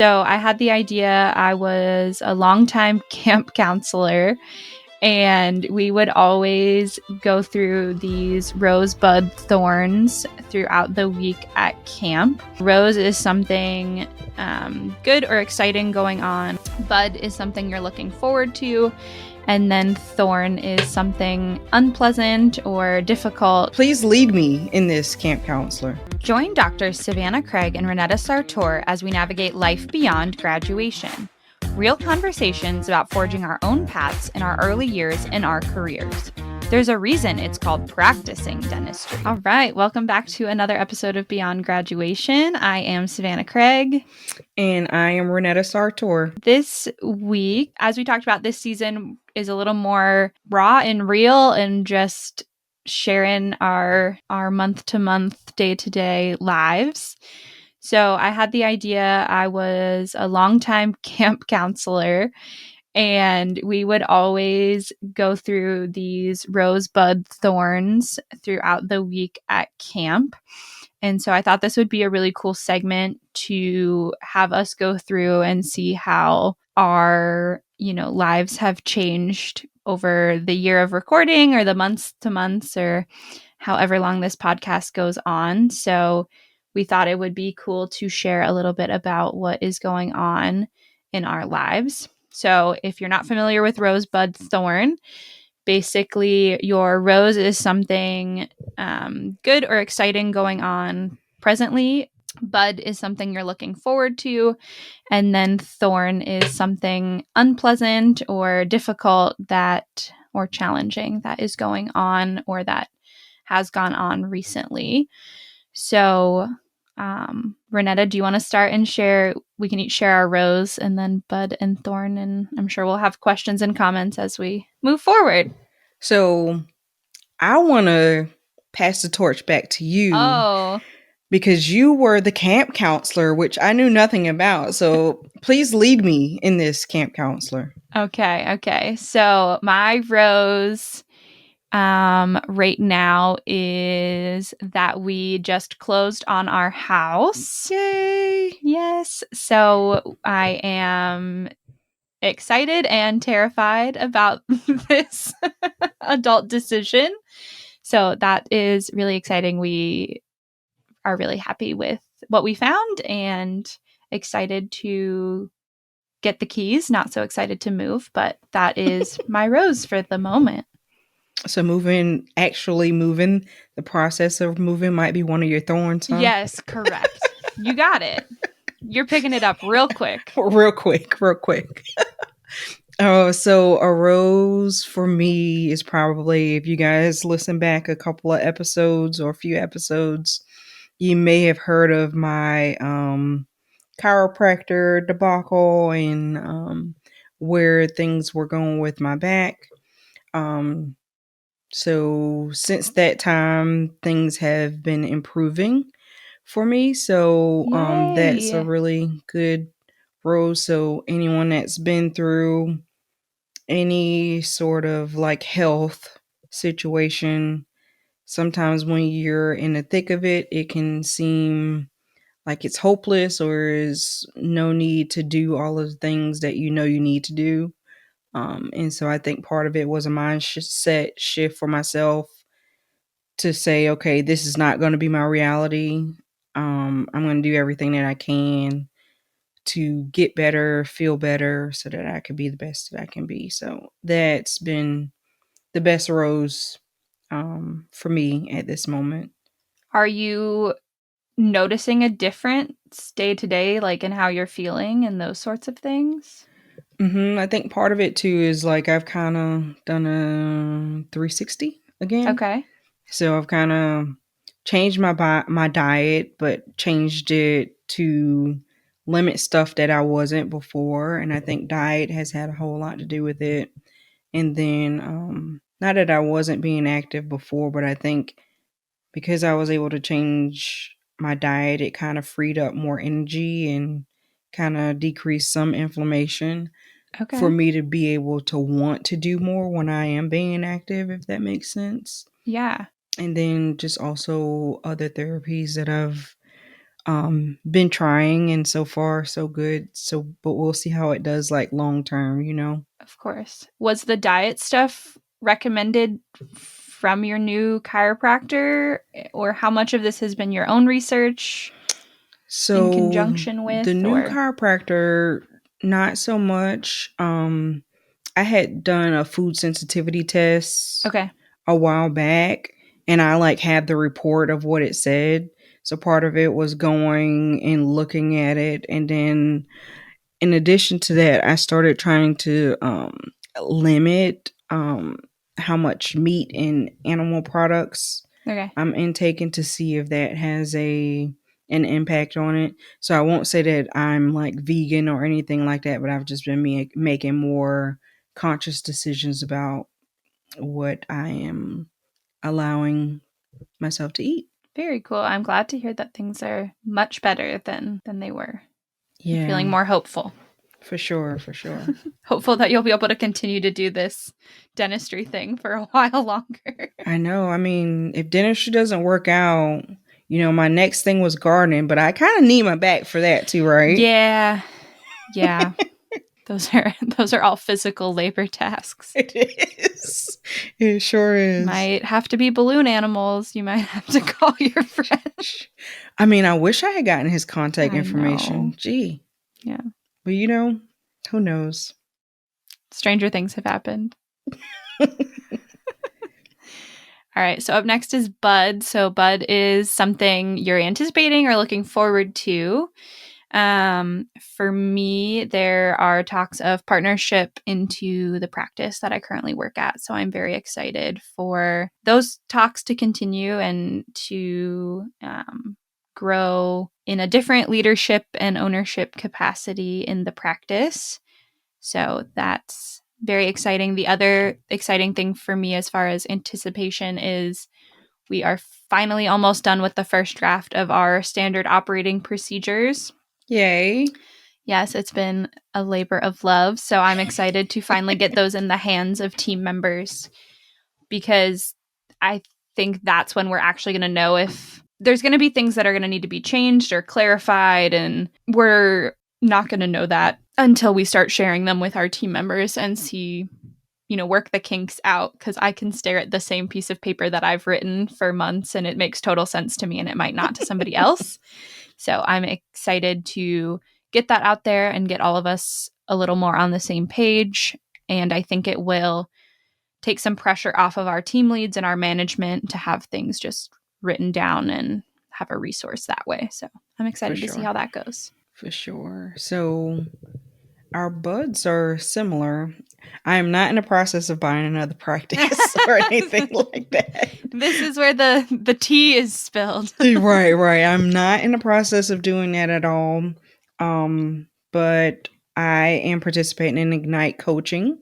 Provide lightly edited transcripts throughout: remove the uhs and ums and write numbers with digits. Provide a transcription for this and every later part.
So I had the idea. I was a longtime camp counselor, and we would always go through these rosebud thorns throughout the week at camp. Rose is something good or exciting going on. Bud is something you're looking forward to. And then thorn is something unpleasant or difficult. Please lead me in this, camp counselor. Join Doctors Savanah Craig and Ronnnetta Sartor as we navigate life beyond graduation. Real conversations about forging our own paths in our early years in our careers. There's a reason it's called practicing dentistry. All right, welcome back to another episode of Beyond Graduation. I am Savanah Craig. And I am Ronnetta Sartor. This week, as we talked about, this season is a little more raw and real and just sharing our month-to-month, day-to-day lives. So I had the idea. I was a longtime camp counselor, and we would always go through these rosebud thorns throughout the week at camp. And so I thought this would be a really cool segment to have us go through and see how our, lives have changed over the year of recording or the months to months or however long this podcast goes on. So we thought it would be cool to share a little bit about what is going on in our lives. So if you're not familiar with rosebud thorn, basically your rose is something good or exciting going on presently. Bud is something you're looking forward to. And then thorn is something unpleasant or difficult or challenging that is going on or that has gone on recently. So Ronnetta, do you want to start and share? We can each share our rose and then bud and thorn, and I'm sure we'll have questions and comments as we move forward. So I want to pass the torch back to you. Oh. Because you were the camp counselor, which I knew nothing about. So please lead me in this, camp counselor. Okay. So my rose right now is that we just closed on our house. Yay! Yes. So I am excited and terrified about this adult decision. So that is really exciting. We are really happy with what we found and excited to get the keys. Not so excited to move, but that is my rose for the moment. So actually moving, the process of moving might be one of your thorns, huh? Yes, correct. You got it. You're picking it up real quick. Real quick. So a rose for me is probably, if you guys listen back a couple of episodes or a few episodes, you may have heard of my chiropractor debacle and where things were going with my back. So since that time, things have been improving for me. So that's a really good rose. So anyone that's been through any sort of like health situation, sometimes when you're in the thick of it, it can seem like it's hopeless or is no need to do all of the things that you need to do. And so I think part of it was a mindset shift for myself to say, okay, this is not going to be my reality. I'm going to do everything that I can to get better, feel better, so that I can be the best that I can be. So that's been the best rose for me at this moment. Are you noticing a difference day to day, like in how you're feeling and those sorts of things? I think part of it too is like I've kind of done a 360 again. Okay. So I've kind of changed my diet, but changed it to limit stuff that I wasn't before. And I think diet has had a whole lot to do with it. And then, not that I wasn't being active before, but I think because I was able to change my diet, it kind of freed up more energy and kind of decreased some inflammation for me to be able to want to do more when I am being active, if that makes sense. Yeah. And then just also other therapies that I've been trying, and so far so good. So, but we'll see how it does like long term, you know. Of course. Was the diet stuff recommended from your new chiropractor, or how much of this has been your own research in So conjunction the with, new or chiropractor, not so much. I had done a food sensitivity test okay. a while back, and I like had the report of what it said. So part of it was going and looking at it, and then in addition to that, I started trying to limit how much meat and animal products Okay. I'm intaking to see if that has an impact on it. So I won't say that I'm like vegan or anything like that, but I've just been making more conscious decisions about what I am allowing myself to eat. Very cool. I'm glad to hear that things are much better than they were. I'm Yeah, feeling more hopeful. for sure, for sure. Hopeful that you'll be able to continue to do this dentistry thing for a while longer. I know. I mean, if dentistry doesn't work out, you know, my next thing was gardening, but I kind of need my back for that too, right? Yeah. Yeah. Those are all physical labor tasks. It is. It sure is. Might have to be balloon animals. You might have to call your friend. I mean, I wish I had gotten his contact I information. know. Gee. Yeah. But you know, who knows? Stranger things have happened. All right. So up next is Bud. So Bud is something you're anticipating or looking forward to. For me, there are talks of partnership into the practice that I currently work at. So I'm very excited for those talks to continue and to grow in a different leadership and ownership capacity in the practice. So that's very exciting. The other exciting thing for me as far as anticipation is we are finally almost done with the first draft of our standard operating procedures. Yay. Yes, it's been a labor of love. So I'm excited to finally get those in the hands of team members, because I think that's when we're actually going to know if there's going to be things that are going to need to be changed or clarified. And we're not going to know that until we start sharing them with our team members and see, work the kinks out, because I can stare at the same piece of paper that I've written for months and it makes total sense to me and it might not to somebody else. So I'm excited to get that out there and get all of us a little more on the same page. And I think it will take some pressure off of our team leads and our management to have things just written down and have a resource that way. So I'm excited to see how that goes. For sure. So our buds are similar. I am not in the process of buying another practice or anything like that. This is where the tea is spilled. Right. I'm not in the process of doing that at all. But I am participating in Ignite coaching,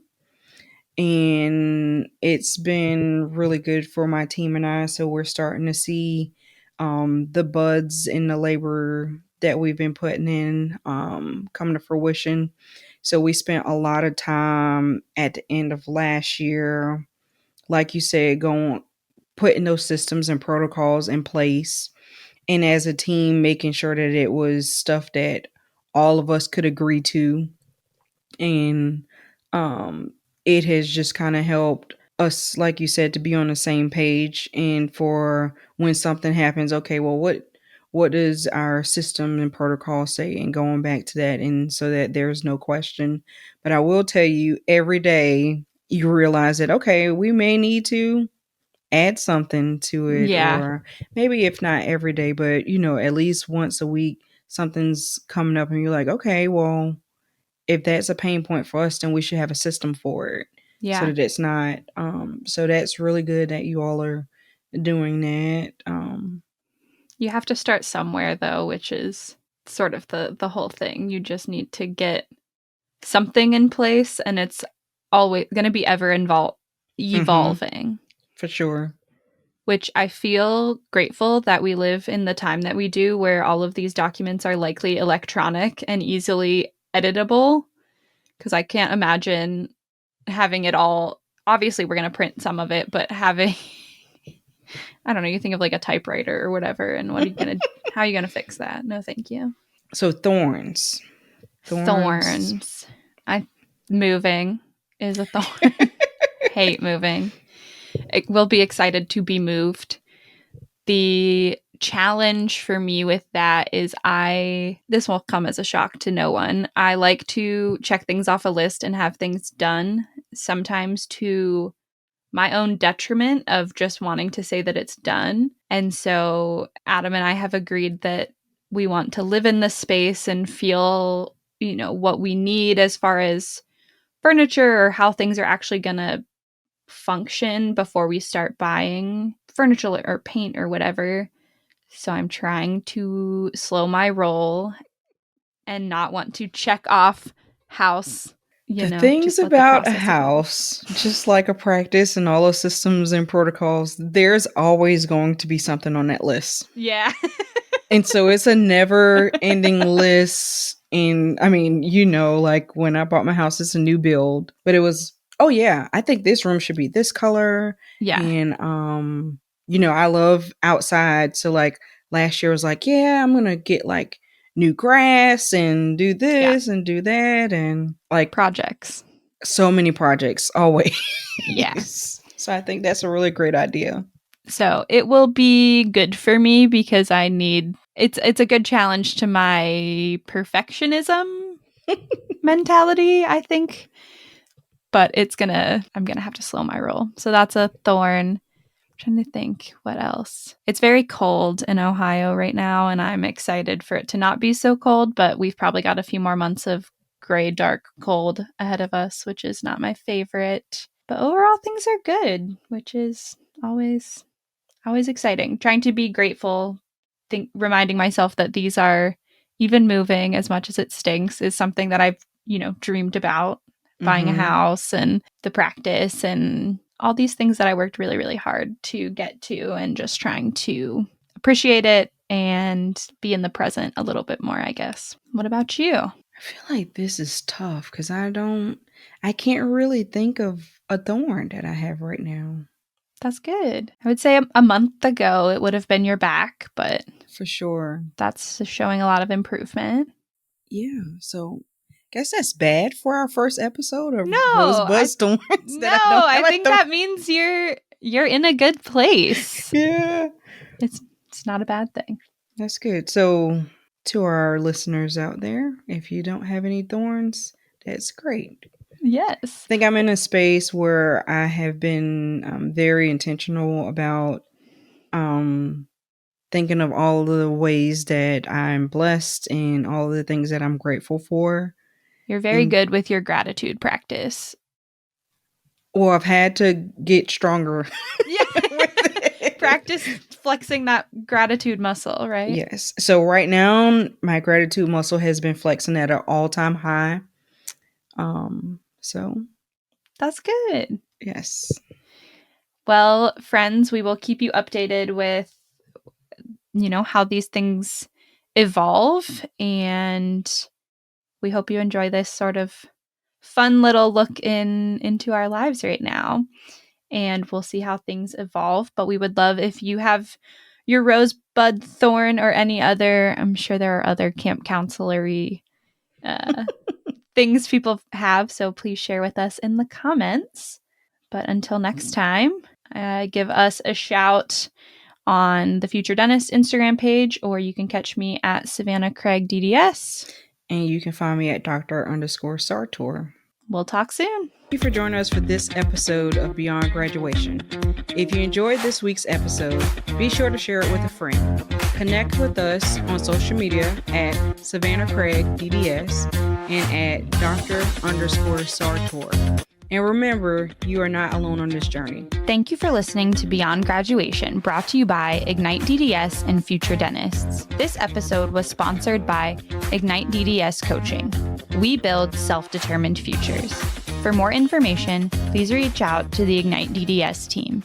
and it's been really good for my team and I. So we're starting to see the buds in the labor that we've been putting in come to fruition. So we spent a lot of time at the end of last year, like you said, putting those systems and protocols in place, and as a team making sure that it was stuff that all of us could agree to. And it has just kind of helped us, like you said, to be on the same page, and for when something happens, okay, well, what does our system and protocol say, and going back to that, and so that there's no question. But I will tell you, every day you realize that, okay, we may need to add something to it, Yeah. or maybe if not every day, but at least once a week something's coming up and you're like, okay, well, if that's a pain point for us, then we should have a system for it. Yeah. So that it's not so that's really good that you all are doing that. You have to start somewhere, though, which is sort of the whole thing. You just need to get something in place, and it's always going to be ever evolving. For sure. Which I feel grateful that we live in the time that we do, where all of these documents are likely electronic and easily editable, because I can't imagine having it all. Obviously, we're going to print some of it, but having I don't know, you think of like a typewriter or whatever, and how are you gonna fix that? No, thank you. So thorns. Thorns. Moving is a thorn. Hate moving. It will be excited to be moved. The challenge for me with that is this will come as a shock to no one. I like to check things off a list and have things done, sometimes to my own detriment of just wanting to say that it's done. And so Adam and I have agreed that we want to live in this space and feel, what we need as far as furniture or how things are actually going to function before we start buying furniture or paint or whatever. So I'm trying to slow my roll and not want to check off house. The things about a house, just like a practice and all the systems and protocols, there's always going to be something on that list. Yeah. And so it's a never ending list. And I mean, like when I bought my house, it's a new build, but it was, oh yeah, I think this room should be this color. Yeah. And, I love outside. So like last year I was like, yeah, I'm going to get like new grass and do this and do that. And like projects. So many projects always. Yeah. So I think that's a really great idea. So it will be good for me because it's a good challenge to my perfectionism mentality, I think. But I'm gonna have to slow my roll. So that's a thorn. I'm trying to think what else. It's very cold in Ohio right now, and I'm excited for it to not be so cold, but we've probably got a few more months of gray, dark, cold ahead of us, which is not my favorite. But overall, things are good, which is always exciting. Trying to be grateful, reminding myself that these are even moving as much as it stinks is something that I've, dreamed about, buying a house and the practice and all these things that I worked really, really hard to get to, and just trying to appreciate it and be in the present a little bit more, I guess. What about you? I feel like this is tough because I can't really think of a thorn that I have right now. That's good. I would say a month ago it would have been your back, but for sure, that's showing a lot of improvement. Yeah, so I guess that's bad for our first episode of Rosebud Storms. I think that means you're in a good place. Yeah, it's not a bad thing. That's good. So to our listeners out there, if you don't have any thorns, that's great. Yes. I think I'm in a space where I have been very intentional about thinking of all the ways that I'm blessed and all the things that I'm grateful for. You're very good with your gratitude practice. Well, I've had to get stronger. Yeah. Practice flexing that gratitude muscle, right? Yes. So right now, my gratitude muscle has been flexing at an all-time high. So that's good. Yes. Well, friends, we will keep you updated with, how these things evolve, and we hope you enjoy this sort of fun little look into our lives right now, and we'll see how things evolve. But we would love if you have your rosebud thorn or any other, I'm sure there are other camp counselor-y things people have, so please share with us in the comments. But until next time, give us a shout on the Future Dentist Instagram page, or you can catch me at Savanah Craig DDS. And you can find me at Dr._Sartor. We'll talk soon. Thank you for joining us for this episode of Beyond Graduation. If you enjoyed this week's episode, be sure to share it with a friend. Connect with us on social media at Savanah Craig DDS and at Dr._Sartor. And remember, you are not alone on this journey. Thank you for listening to Beyond Graduation, brought to you by Ignite DDS and Future Dentists. This episode was sponsored by Ignite DDS Coaching. We build self-determined futures. For more information, please reach out to the Ignite DDS team.